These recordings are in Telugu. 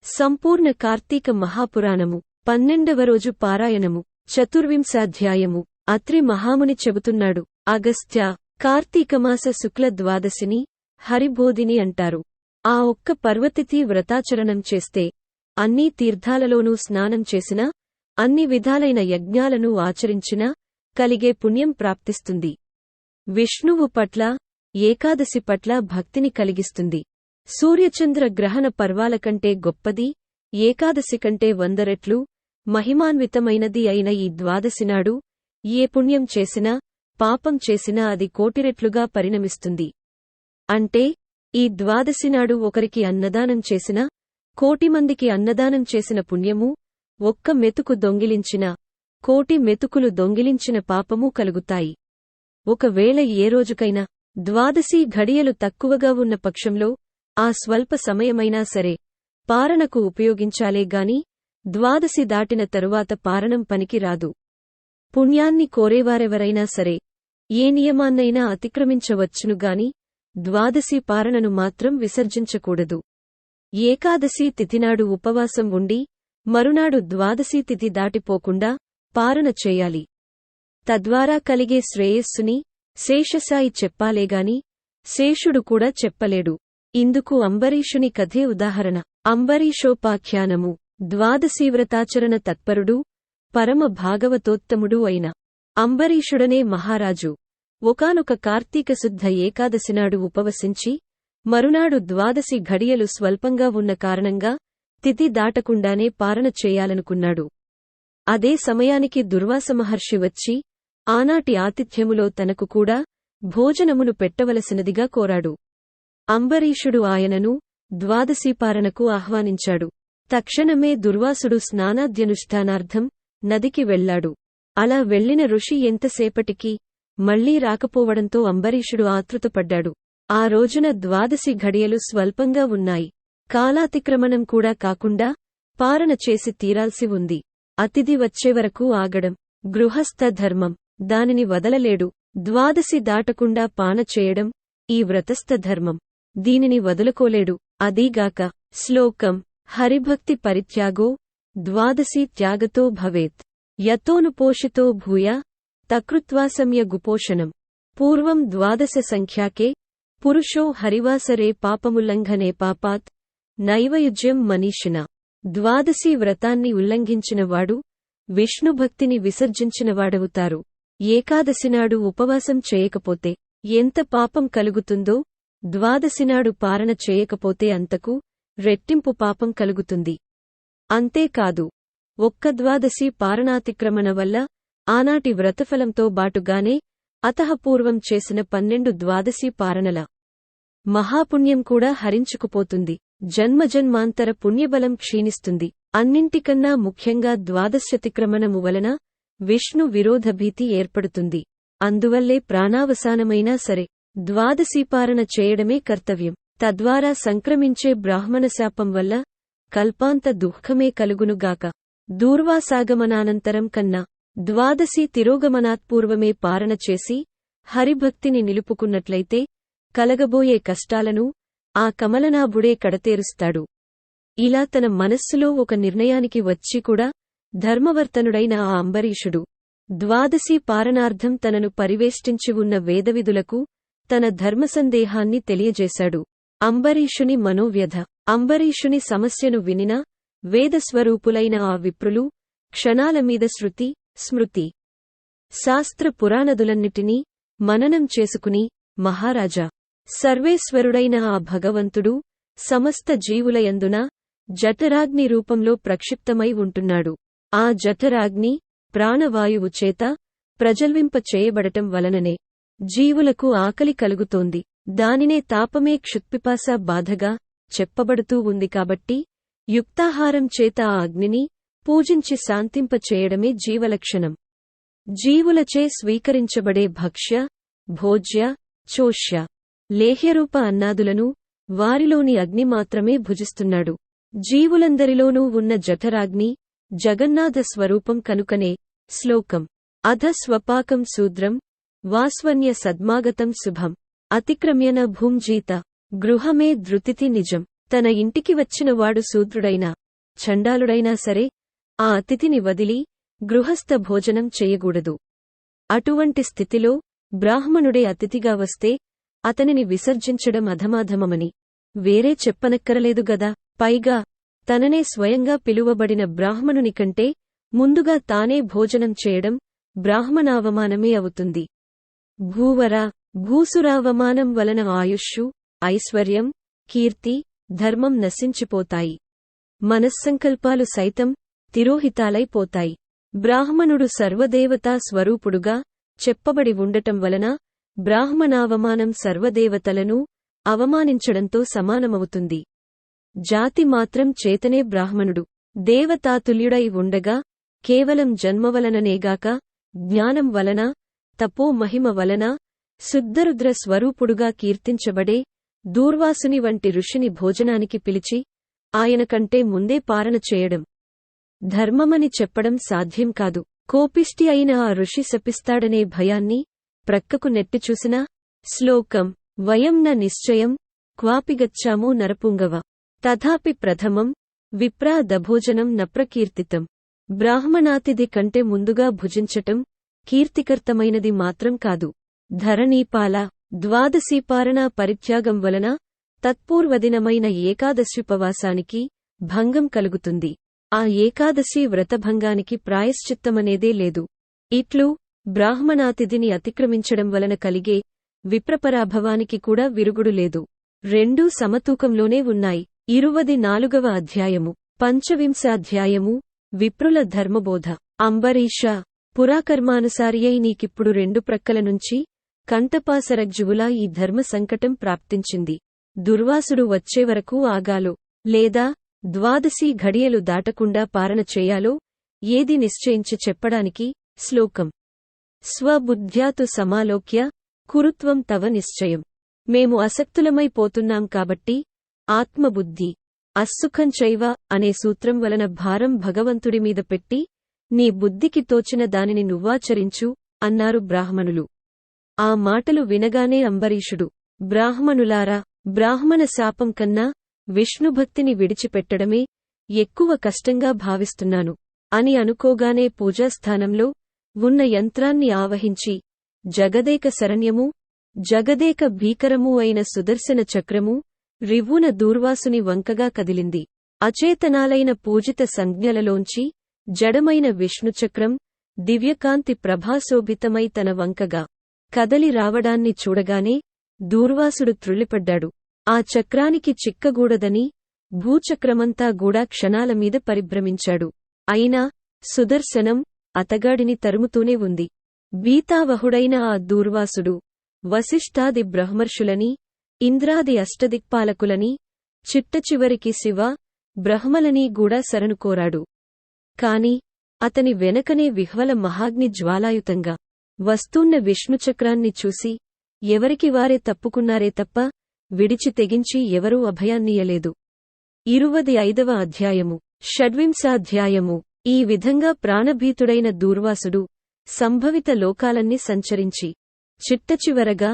సంపూర్ణ కార్తీక మహాపురాణము 12వ రోజు పారాయణము చతుర్వింశాధ్యాయము అత్రి మహాముని చెబుతున్నాడు. అగస్త్య, కార్తీకమాస శుక్ల ద్వాదశిని హరిబోధిని అంటారు. ఆ ఒక్క పర్వతిథి వ్రతాచరణం చేస్తే అన్ని తీర్థాలలోనూ స్నానం చేసినా, అన్ని విధాలైన యజ్ఞాలను ఆచరించినా కలిగే పుణ్యం ప్రాప్తిస్తుంది. విష్ణువు పట్ల, ఏకాదశి పట్ల భక్తిని కలిగిస్తుంది. సూర్యచంద్ర గ్రహణ పర్వాల కంటే గొప్పది, ఏకాదశి కంటే 100 రెట్లు మహిమాన్వితమైనది అయిన ఈ ద్వాదశినాడు ఏ పుణ్యం చేసినా, పాపం చేసినా అది 1,000,000 రెట్లుగా పరిణమిస్తుంది. అంటే ఈ ద్వాదశినాడు ఒకరికి అన్నదానం చేసినా, 1,000,000 మందికి అన్నదానం చేసిన పుణ్యమూ, ఒక్క మెతుకు దొంగిలించినా 1,000,000 మెతుకులు దొంగిలించిన పాపమూ కలుగుతాయి. ఒకవేళ ఏ రోజుకైనా ద్వాదశి ఘడియలు తక్కువగా ఉన్న పక్షంలో ఆ స్వల్ప సమయమైనా సరే పారణకు ఉపయోగించాలేగాని ద్వాదశి దాటిన తరువాత పారణం పనికి రాదు. పుణ్యాన్ని కోరేవారెవరైనా సరే ఏ నియమాన్నైనా అతిక్రమించవచ్చునుగాని ద్వాదశి పారణను మాత్రం విసర్జించకూడదు. ఏకాదశి తిథినాడు ఉపవాసం ఉండి మరునాడు ద్వాదశి తిథి దాటిపోకుండా పారణ చేయాలి. తద్వారా కలిగే శ్రేయస్సుని శేషసాయి చెప్పాలేగాని శేషుడు కూడా చెప్పలేడు. ఇందుకు అంబరీషుని కథే ఉదాహరణ. అంబరీషోపాఖ్యానము. ద్వాదశీవ్రతాచరణ తత్పరుడు, పరమ భాగవతోత్తముడు అయిన అంబరీషుడనే మహారాజు ఒకానొక కార్తీక శుద్ధ ఏకాదశినాడు ఉపవసించి మరునాడు ద్వాదశి ఘడియలు స్వల్పంగా ఉన్న కారణంగా తిథి దాటకుండానే పారణ చేయాలనుకున్నాడు. అదే సమయానికి దుర్వాస మహర్షి వచ్చి ఆనాటి ఆతిథ్యములో తనకు కూడా భోజనమును పెట్టవలసినదిగా కోరాడు. అంబరీషుడు ఆయనను ద్వాదశీపారణకు ఆహ్వానించాడు. తక్షణమే దుర్వాసుడు స్నానాద్యనుష్ఠానార్థం నదికి వెళ్లాడు. అలా వెళ్లిన ఋషి ఎంతసేపటికి మళ్లీ రాకపోవడంతో అంబరీషుడు ఆతృతపడ్డాడు. ఆ రోజున ద్వాదశి ఘడియలు స్వల్పంగా ఉన్నాయి. కాలాతిక్రమణం కూడా కాకుండా పారణ చేసి తీరాల్సి ఉంది. అతిథి వచ్చేవరకు ఆగడం గృహస్థ ధర్మం. దానిని వదలలేడు. ద్వాదశి దాటకుండా పాన చేయడం ఈ వ్రతస్థ ధర్మం. దీనిని వదులుకోలేడు. అదీగాక శ్లోకం హరిభక్తి పరిత్యాగో ద్వాదశీ త్యాగతో భవేత్ యతోనుపోషితో భూయ తకృత్వాసమ్య గుపోషణం. పూర్వం ద్వాదశ సంఖ్యాకే పురుషో హరివాసరే పాపముల్లంఘనే పాపాత్ నైవయుజ్యం మనీషిణ. ద్వాదశీ వ్రతాన్ని ఉల్లంఘించినవాడు విష్ణుభక్తిని విసర్జించినవాడవుతారు. ఏకాదశినాడు ఉపవాసం చేయకపోతే ఎంత పాపం కలుగుతుందో ద్వాదశినాడు పారణ చేయకపోతే అంతకు రెట్టింపు పాపం కలుగుతుంది. అంతేకాదు, ఒక్క ద్వాదశి పారణాతిక్రమణ వల్ల ఆనాటి వ్రతఫలంతో బాటుగానే అతఃపూర్వం చేసిన 12 ద్వాదశి పారణల మహాపుణ్యం కూడా హరించుకుపోతుంది. జన్మజన్మాంతర పుణ్యబలం క్షీణిస్తుంది. అన్నింటికన్నా ముఖ్యంగా ద్వాదశ్యతిక్రమణము వలన విష్ణు విరోధభీతి ఏర్పడుతుంది. అందువల్లే ప్రాణావసానమైనా సరే ద్వాదశీపారణ చేయడమే కర్తవ్యం. తద్వారా సంక్రమించే బ్రాహ్మణశాపం వల్ల కల్పాంత దుఃఖమే కలుగునుగాక. దూర్వాసాగమనానంతరం కన్నా ద్వాదశి తిరోగమనాత్పూర్వమే పారణ చేసి హరిభక్తిని నిలుపుకున్నట్లయితే కలగబోయే కష్టాలను ఆ కమలనాభుడే కడతేరుస్తాడు. ఇలా తన మనస్సులో ఒక నిర్ణయానికి వచ్చి కూడా ధర్మవర్తనుడైన ఆ అంబరీషుడు ద్వాదశీ పారణార్థం తనను పరివేష్టించి ఉన్న వేదవిధులకు తన ధర్మసందేహాన్ని తెలియజేశాడు. అంబరీషుని మనోవ్యధ. అంబరీషుని సమస్యను వినిన వేదస్వరూపులైన ఆ విప్రులు క్షణాలమీద శృతి, స్మృతి, శాస్త్ర పురాణదులన్నిటినీ మననం చేసుకుని, మహారాజా, సర్వేశ్వరుడైన ఆ భగవంతుడు సమస్త జీవులయందున జఠరాగ్ని రూపంలో ప్రక్షిప్తమై ఉంటున్నాడు. ఆ జఠరాగ్ని ప్రాణవాయువు చేత ప్రజ్వలింప చేయబడటం వలననే జీవులకు ఆకలి కలుగుతోంది. దానినే తాపమే క్షుత్పిపాస బాధగా చెప్పబడుతూ ఉంది. కాబట్టి యుక్తాహారం చేత ఆ అగ్నిని పూజించి శాంతింప చేయడమే జీవలక్షణం. జీవులచే స్వీకరించబడే భక్ష్య, భోజ్య, చోష్య, లేహ్యరూప అన్నాదులను వారిలోని అగ్ని మాత్రమే భుజిస్తున్నాడు. జీవులందరిలోనూ ఉన్న జఠరాగ్ని జగన్నాథ స్వరూపం కనుకనే శ్లోకం అధ స్వపాకం శూద్రం వాస్వన్య సద్మాగతం శుభం అతిక్రమ్యన భూంజీత గృహమే ధృతితి నిజం. తన ఇంటికి వచ్చినవాడు శూద్రుడైనా చండాలుడైనా సరే ఆ అతిథిని వదిలి గృహస్థ భోజనం చెయ్యగూడదు. అటువంటి స్థితిలో బ్రాహ్మణుడే అతిథిగా వస్తే అతనిని విసర్జించడం అధమాధమమని వేరే చెప్పనక్కరలేదు గదా. పైగా తననే స్వయంగా పిలువబడిన బ్రాహ్మణుని కంటే ముందుగా తానే భోజనం చేయడం బ్రాహ్మణావమానమే అవుతుంది. భూవర భూసురావమానం వలన ఆయుష్షు, ఐశ్వర్యం, కీర్తి, ధర్మం నశించిపోతాయి. మనస్సంకల్పాలు సైతం తిరోహితాలైపోతాయి. బ్రాహ్మణుడు సర్వదేవతా స్వరూపుడుగా చెప్పబడి ఉండటం వలన బ్రాహ్మణావమానం సర్వదేవతలను అవమానించడంతో సమానమవుతుంది. జాతి మాత్రం చేతనే బ్రాహ్మణుడు దేవతాతుల్యుడై ఉండగా కేవలం జన్మవలననేగాక జ్ఞానం వలన, తపో మహిమ వలన శుద్ధరుద్ర స్వరూపుడుగా కీర్తించబడే దూర్వాసుని వంటి ఋషిని భోజనానికి పిలిచి ఆయన కంటే ముందే పారణ చేయడం ధర్మమని చెప్పడం సాధ్యం కాదు. కోపిష్టి అయిన ఆ ఋషి శపిస్తాడనే భయాన్ని ప్రక్కకు నెట్టిచూసినా శ్లోకం వయం న నిశ్చయం క్వాపిగచ్చామో నరపుంగవ తథాపి ప్రథమం విప్రా దభోజనం నప్రకీర్తితం. బ్రాహ్మణాతిథి కంటే ముందుగా భుజించటం కీర్తికర్తమైనది మాత్రం కాదు. ధరణీపాల ద్వాదశీపారణా పరిత్యాగం వలన తత్పూర్వదినమైన ఏకాదశిపవాసానికి భంగం కలుగుతుంది. ఆ ఏకాదశి వ్రతభంగానికి ప్రాయశ్చిత్తమనేదే లేదు. ఇట్లు బ్రాహ్మణాతిథిని అతిక్రమించడం వలన కలిగే విప్రపరాభవానికి కూడా విరుగుడు లేదు. రెండూ సమతూకంలోనే ఉన్నాయి. 24వ అధ్యాయము పంచవింశాధ్యాయము విప్రుల ధర్మబోధ. అంబరీష, పురాకర్మానుసారియై నీకిప్పుడు రెండు ప్రక్కల నుంచి కంఠపాసరజ్జువులా ఈ ధర్మ సంకటం ప్రాప్తించింది. దుర్వాసుడు వచ్చేవరకు ఆగాలో లేదా ద్వాదశీ ఘడియలు దాటకుండా పారణ చేయాలో ఏది నిశ్చయించి చెప్పడానికి శ్లోకం. స్వబుద్ధ్యాతు సమాలోక్య కురుత్వం తవ నిశ్చయం. మేము అసక్తులమైపోతున్నాం కాబట్టి ఆత్మబుద్ధి అస్సుఖం చైవ అనే సూత్రం వలన భారం భగవంతుడిమీద పెట్టి నీ బుద్ధికి తోచిన దానిని నువ్వాచరించు అన్నారు బ్రాహ్మణులు. ఆ మాటలు వినగానే అంబరీషుడు, బ్రాహ్మణులారా, బ్రాహ్మణ శాపం కన్నా విష్ణుభక్తిని విడిచిపెట్టడమే ఎక్కువ కష్టంగా భావిస్తున్నాను అని అనుకోగానే పూజాస్థానంలో ఉన్న యంత్రాన్ని ఆవహించి జగదేక శరణ్యమూ జగదేక భీకరమూ అయిన సుదర్శన చక్రము రివ్వున దూర్వాసుని వంకగా కదిలింది. అచేతనాలైన పూజిత సంజ్ఞలలోంచి జడమైన విష్ణుచక్రం దివ్యకాంతి ప్రభాశోభితమై తన వంకగా కదలి రావడాన్ని చూడగానే దూర్వాసుడు త్రుళ్ళిపడ్డాడు. ఆ చక్రానికి చిక్కగూడదని భూచక్రమంతా గూడా క్షణాలమీద పరిభ్రమించాడు. అయినా సుదర్శనం అతగాడిని తరుముతూనే ఉంది. భీతావహుడైన ఆ దూర్వాసుడు వశిష్ఠాది బ్రహ్మర్షులని, ఇంద్రాది అష్టదిక్పాలకులని, చిట్టచివరికి శివ, బ్రహ్మలని గూడా శరణుకోరాడు. కాని అతని వెనకనే విహ్వల మహాగ్ని జ్వాలాయుతంగా వస్తూన్న విష్ణుచక్రాన్ని చూసి ఎవరికి వారే తప్పుకున్నారే తప్ప విడిచి తెగించి ఎవరూ అభయాన్నియలేదు. 25వ అధ్యాయము షడ్వింశాధ్యాయము. ఈ విధంగా ప్రాణభీతుడైన దూర్వాసుడు సంభవిత లోకాలన్నీ సంచరించి చిట్టచివరగా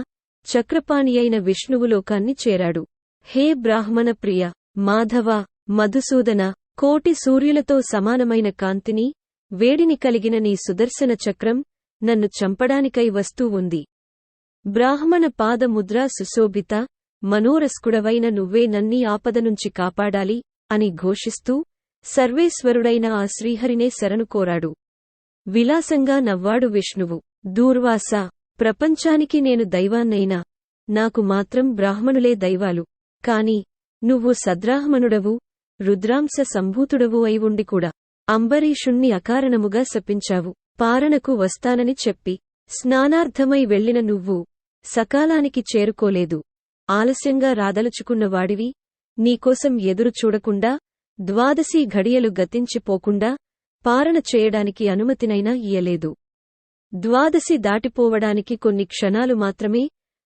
చక్రపాణియైన విష్ణువులోకాన్ని చేరాడు. హే బ్రాహ్మణ ప్రియ, మాధవ, మధుసూదన, కోటి సూర్యులతో సమానమైన కాంతిని, వేడిని కలిగిన నీ సుదర్శన చక్రం నన్ను చంపడానికై వస్తూ ఉంది. బ్రాహ్మణ పాదముద్రా సుశోభిత మనోరస్కుడవైన నువ్వే నన్నీ ఆపదనుంచి కాపాడాలి అని ఘోషిస్తూ సర్వేశ్వరుడైన ఆ శ్రీహరినే శరణుకోరాడు. విలాసంగా నవ్వాడు విష్ణువు. దూర్వాసా, ప్రపంచానికి నేను దైవాన్నైనా నాకు మాత్రం బ్రాహ్మణులే దైవాలు. కాని నువ్వు సద్బ్రాహ్మణుడవు, రుద్రాంశ సంభూతుడవు అయి ఉండి కూడా అంబరీషుణ్ణి అకారణముగా శపించావు. పారణకు వస్తానని చెప్పి స్నానార్థమై వెళ్లిన నువ్వు సకాలానికి చేరుకోలేదు. ఆలస్యంగా రాదలుచుకున్నవాడివి, నీకోసం ఎదురు చూడకుండా ద్వాదశీ ఘడియలు గతించిపోకుండా పారణ చేయడానికి అనుమతినైనా ఇయ్యలేదు. ద్వాదశి దాటిపోవడానికి కొన్ని క్షణాలు మాత్రమే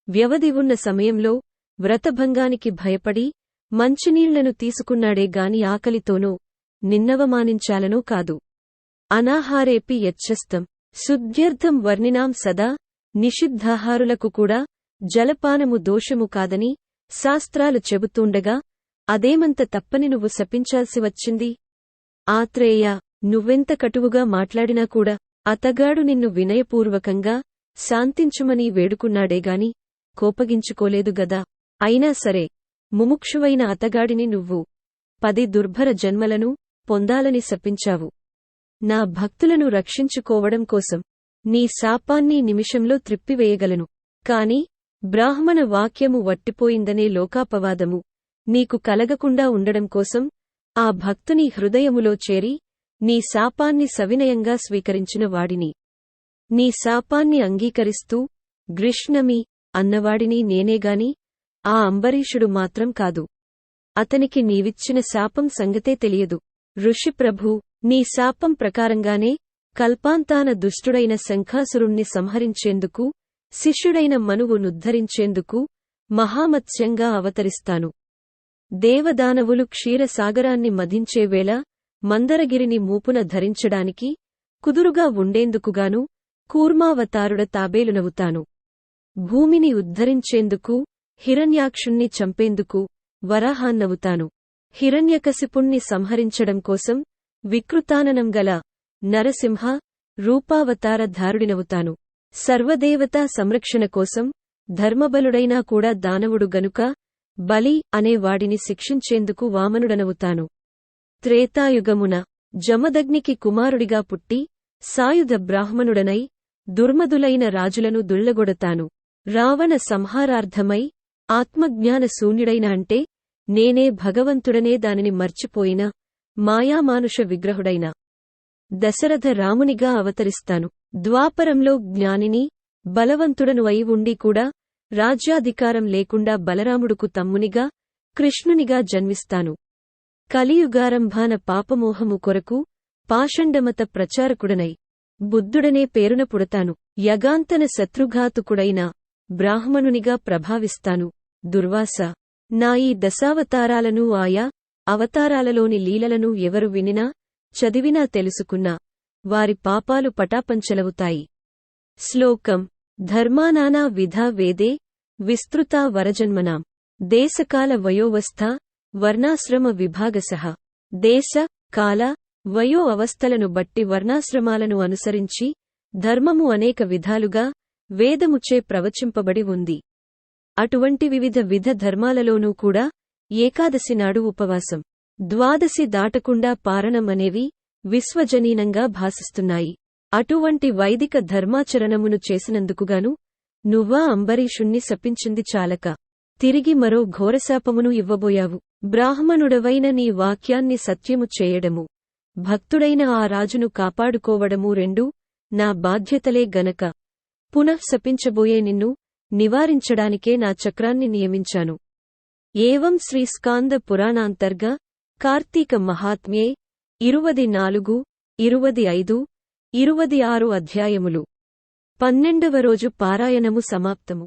వ్యవధి ఉన్న సమయంలో వ్రతభంగానికి భయపడి మంచినీళ్లను తీసుకున్నాడే గాని ఆకలితోనో నిన్నవమానించాలనో కాదు. అనాహారేపి యచ్చస్తం శుద్ధ్యర్థం వర్ణినాం సదా. నిషిద్ధాహారులకు కూడా జలపానము దోషము కాదని శాస్త్రాలు చెబుతూండగా అదేమంత తప్పని నువ్వు శపించాల్సి వచ్చింది? ఆత్రేయ, నువ్వెంత కటువుగా మాట్లాడినా కూడా అతగాడు నిన్ను వినయపూర్వకంగా శాంతించుమని వేడుకున్నాడేగాని కోపగించుకోలేదు గదా. అయినా సరే ముముక్షువైన అతగాడిని నువ్వు 10 దుర్భర జన్మలను పొందాలని శపించావు. నా భక్తులను రక్షించుకోవడం కోసం నీ శాపాన్ని నిమిషంలో త్రిప్పివేయగలను. కాని బ్రాహ్మణ వాక్యము వట్టిపోయిందనే లోకాపవాదము నీకు కలగకుండా ఉండడం కోసం ఆ భక్తుని హృదయములో చేరి నీ శాపాన్ని సవినయంగా స్వీకరించిన వాడిని, నీ శాపాన్ని అంగీకరిస్తూ గ్రిష్ణమి అన్నవాడిని నేనేగాని ఆ అంబరీషుడు మాత్రం కాదు. అతనికి నీవిచ్చిన శాపం సంగతే తెలియదు. ఋషిప్రభూ, నీ శాపం ప్రకారంగానే కల్పాంతాన దుష్టుడైన శంఖాసురుణ్ణి సంహరించేందుకు, శిష్యుడైన మనువు నుద్ధరించేందుకు మహామత్స్యంగా అవతరిస్తాను. దేవదానవులు క్షీరసాగరాన్ని మధించేవేళ మందరగిరిని మూపున ధరించడానికి కుదురుగా ఉండేందుకుగాను కూర్మావతారుడ తాబేలునవుతాను. భూమిని ఉద్ధరించేందుకు హిరణ్యాక్షుణ్ణి చంపేందుకు వరాహాన్నవుతాను. హిరణ్యకశిపుణ్ణి సంహరించడం కోసం వికృతాననం గల నరసింహ రూపావతార ధారుడినవుతాను. సర్వదేవతా సంరక్షణ కోసం ధర్మబలుడైనా కూడా దానవుడు గనుక బలి అనే వాడిని శిక్షించేందుకు వామనుడనవుతాను. త్రేతాయుగమున జమదగ్నికి కుమారుడిగా పుట్టి సాయుధ బ్రాహ్మణుడనై దుర్మదులైన రాజులను దుళ్లగొడతాను. రావణ సంహారార్థమై ఆత్మజ్ఞాన శూన్యుడైన అంటే నేనే భగవంతుడనే దానిని మర్చిపోయిన మాయామానుష విగ్రహుడైన దశరథ రామునిగా అవతరిస్తాను. ద్వాపరంలో జ్ఞానిని బలవంతుడను అయి ఉండి కూడా రాజ్యాధికారం లేకుండా బలరాముడుకు తమ్మునిగా కృష్ణునిగా జన్మిస్తాను. కలియుగారంభాన పాపమోహము కొరకు పాషండమత ప్రచారకుడనై బుద్ధుడనే పేరున పుడతాను. యగాంతన శత్రుఘాతుకుడైన బ్రాహ్మణునిగా ప్రభావిస్తాను. దుర్వాస, నా ఈ దశావతారాలను ఆయా అవతారాలలోని లీలలను ఎవరు వినినా చదివినా తెలుసుకున్నా వారి పాపాలు పటాపంచలవుతాయి. శ్లోకం ధర్మానానా విధా వేదే విస్తృతా వరజన్మనాం దేశకాల వయోవస్థ వర్ణాశ్రమ విభాగశః. దేశ కాల వయో అవస్థలను బట్టి వర్ణాశ్రమాలను అనుసరించి ధర్మము అనేక విధాలుగా వేదముచే ప్రవచింపబడి ఉంది. అటువంటి వివిధ ధర్మాలలోనూ కూడా ఏకాదశి నాడు ఉపవాసం, ద్వాదశి దాటకుండా పారణం అనేవి విశ్వజనీనంగా భాసిస్తున్నాయి. అటువంటి వైదిక ధర్మాచరణమును చేసినందుకుగాను నువ్వా అంబరీషుణ్ణి శపించింది చాలక తిరిగి మరో ఘోరశాపమును ఇవ్వబోయావు. బ్రాహ్మణుడవైన నీ వాక్యాన్ని సత్యము చేయడము, భక్తుడైన ఆ రాజును కాపాడుకోవడమూ రెండూ నా బాధ్యతలే గనక పునఃశపించబోయే నిన్ను నివారించడానికే నా చక్రాన్ని నియమించాను. ఏవం శ్రీ స్కాంద పురాణాంతర్గ కార్తీక మహాత్మ్యే 24, 25, 26 అధ్యాయములు. 12వ రోజు పారాయణము సమాప్తము.